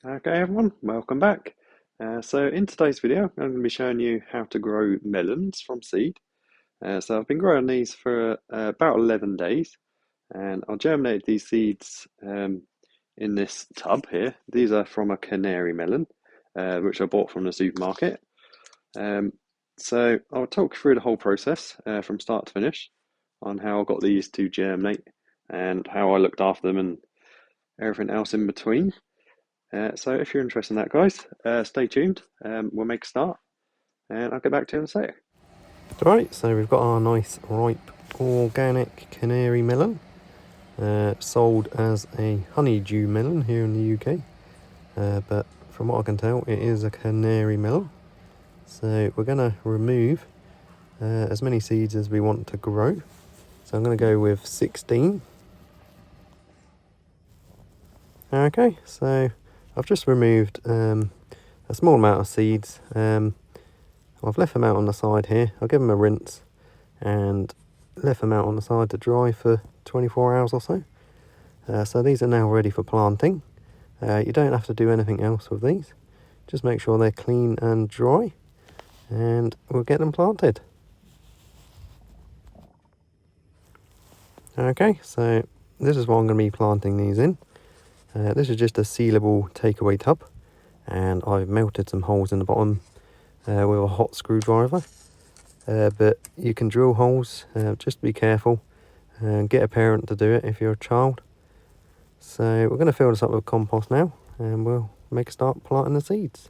Okay everyone, welcome back. So in today's video, I'm going to be showing you how to grow melons from seed. So I've been growing these for about 11 days, and I germinated these seeds in this tub here. These are from a Canary melon, which I bought from the supermarket. Um, so I'll talk you through the whole process from start to finish on how I got these to germinate and how I looked after them and everything else in between. So if you're interested in that, guys, stay tuned. We'll make a start, and I'll get back to you in a sec. Right, so we've got our nice ripe organic Canary melon, sold as a honeydew melon here in the UK, but from what I can tell it is a Canary melon. So we're going to remove as many seeds as we want to grow. So I'm going to go with 16. Okay, so I've just removed a small amount of seeds. I've left them out on the side here. I'll give them a rinse and left them out on the side to dry for 24 hours or so. So these are now ready for planting. You don't have to do anything else with these. Just make sure they're clean and dry, and we'll get them planted. Okay, so this is what I'm going to be planting these in. This is just a sealable takeaway tub, and I've melted some holes in the bottom with a hot screwdriver. But you can drill holes, just be careful and get a parent to do it if you're a child. So we're going to fill this up with compost now, and we'll make a start planting the seeds.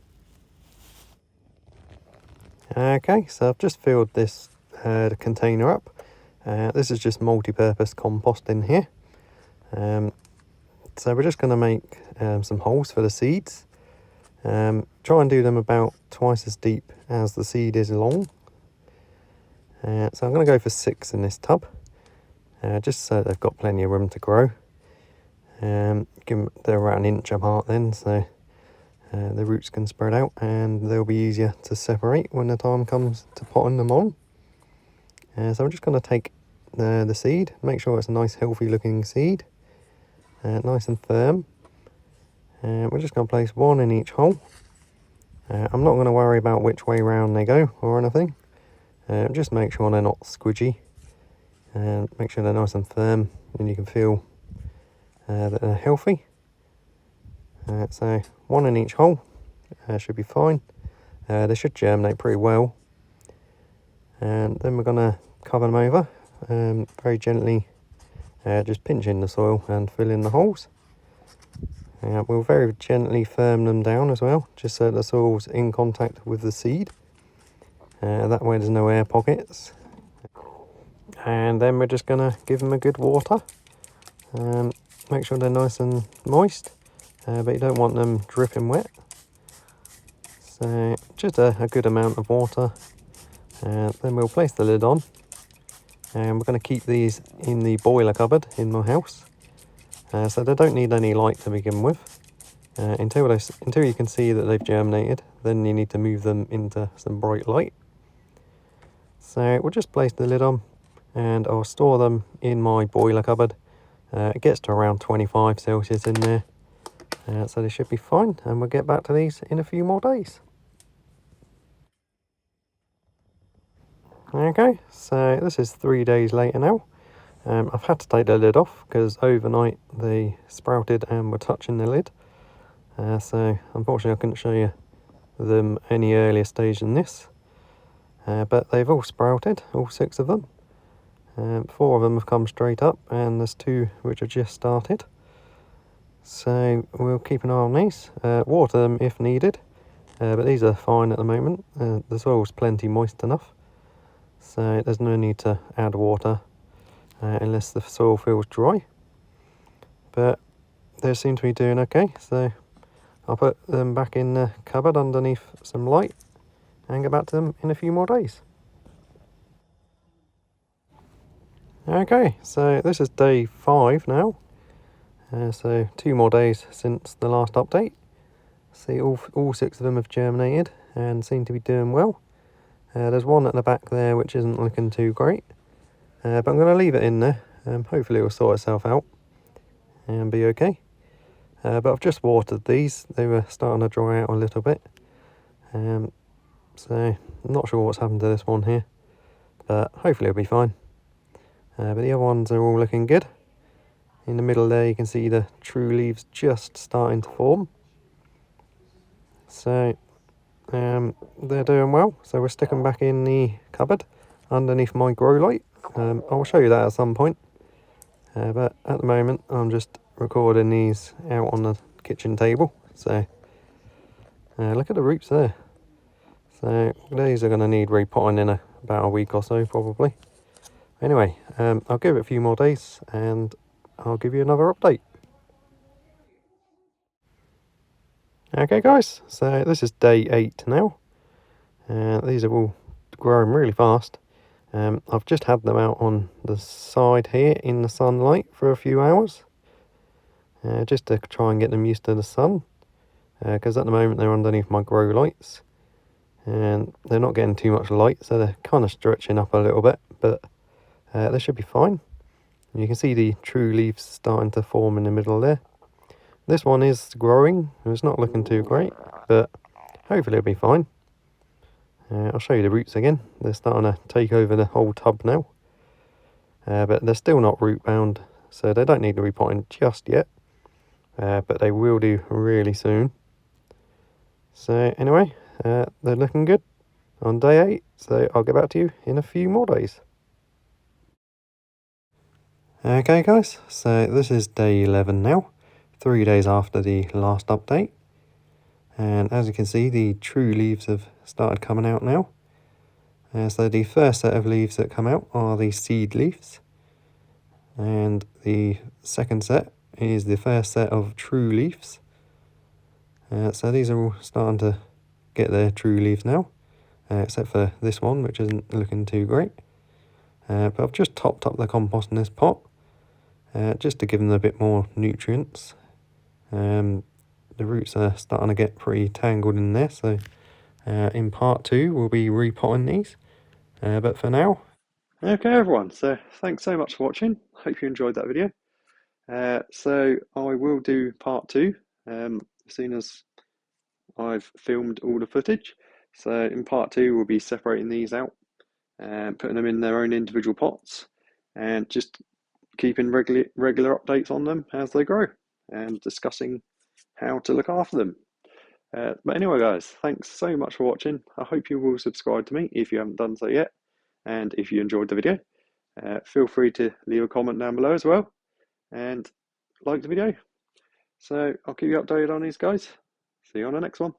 Okay, so I've just filled this container up. This is just multi-purpose compost in here. So we're just going to make some holes for the seeds. Try and do them about twice as deep as the seed is long. So I'm going to go for 6 in this tub, just so they've got plenty of room to grow. They're around an inch apart then, so the roots can spread out and they'll be easier to separate when the time comes to potting them on. So I'm just going to take the seed, make sure it's a nice healthy looking seed, nice and firm. We're just going to place 1 in each hole. I'm not going to worry about which way round they go or anything. Just make sure they're not squidgy, and make sure they're nice and firm and you can feel that they're healthy. So 1 in each hole should be fine. They should germinate pretty well. And then we're going to cover them over very gently, just pinch in the soil and fill in the holes. We'll very gently firm them down as well, just so the soil's in contact with the seed. That way there's no air pockets. And then we're just going to give them a good water. Make sure they're nice and moist, but you don't want them dripping wet. So just a good amount of water. Then we'll place the lid on. And we're going to keep these in the boiler cupboard in my house. So they don't need any light to begin with. Until you can see that they've germinated, then you need to move them into some bright light. So we'll just place the lid on, and I'll store them in my boiler cupboard. It gets to around 25 Celsius in there, so they should be fine, and we'll get back to these in a few more days. Okay, so this is 3 days later now. I've had to take the lid off because overnight they sprouted and were touching the lid. So unfortunately I couldn't show you them any earlier stage than this. But they've all sprouted, all 6 of them. 4 of them have come straight up, and there's 2 which have just started. So we'll keep an eye on these, water them if needed, but these are fine at the moment. The soil's plenty moist enough, so there's no need to add water unless the soil feels dry. But they seem to be doing okay, so I'll put them back in the cupboard underneath some light and get back to them in a few more days. Okay, so this is day 5 now. So 2 more days since the last update. See, all 6 of them have germinated and seem to be doing well. There's 1 at the back there which isn't looking too great, but I'm going to leave it in there. Hopefully it will sort itself out and be okay. But I've just watered these. They were starting to dry out a little bit. So I'm not sure what's happened to this one here, but hopefully it'll be fine. But the other ones are all looking good. In the middle there you can see the true leaves just starting to form. So they're doing well. So we'll stick them back in the cupboard underneath my grow light. I'll show you that at some point. But at the moment I'm just recording these out on the kitchen table. So look at the roots there. So these are going to need repotting in about a week or so probably. Anyway, I'll give it a few more days and I'll give you another update. Okay guys, so this is day 8 now. These are all growing really fast. I've just had them out on the side here in the sunlight for a few hours. Just to try and get them used to the sun. Because at the moment they're underneath my grow lights. And they're not getting too much light, so they're kind of stretching up a little bit. But they should be fine. You can see the true leaves starting to form in the middle there. This one is growing. It's not looking too great, but hopefully it'll be fine. I'll show you the roots again. They're starting to take over the whole tub now. But they're still not root bound, so they don't need the repotting just yet. But they will do really soon. So anyway, they're looking good on day 8. So I'll get back to you in a few more days. Okay guys, so this is day 11 now. 3 days after the last update. And as you can see, the true leaves have started coming out now. So the first set of leaves that come out are the seed leaves. And the second set is the first set of true leaves. So these are all starting to get their true leaves now. Except for this one, which isn't looking too great. But I've just topped up the compost in this pot. Just to give them a bit more nutrients. The roots are starting to get pretty tangled in there, so in part 2 we'll be repotting these, but for now. Okay everyone, so thanks so much for watching. Hope you enjoyed that video. So I will do part 2 as soon as I've filmed all the footage. So in part 2 we'll be separating these out and putting them in their own individual pots and just keeping regular updates on them as they grow and discussing how to look after them. But anyway guys, thanks so much for watching. I hope you will subscribe to me if you haven't done so yet, and if you enjoyed the video, feel free to leave a comment down below as well and like the video. So I'll keep you updated on these guys. See you on the next one.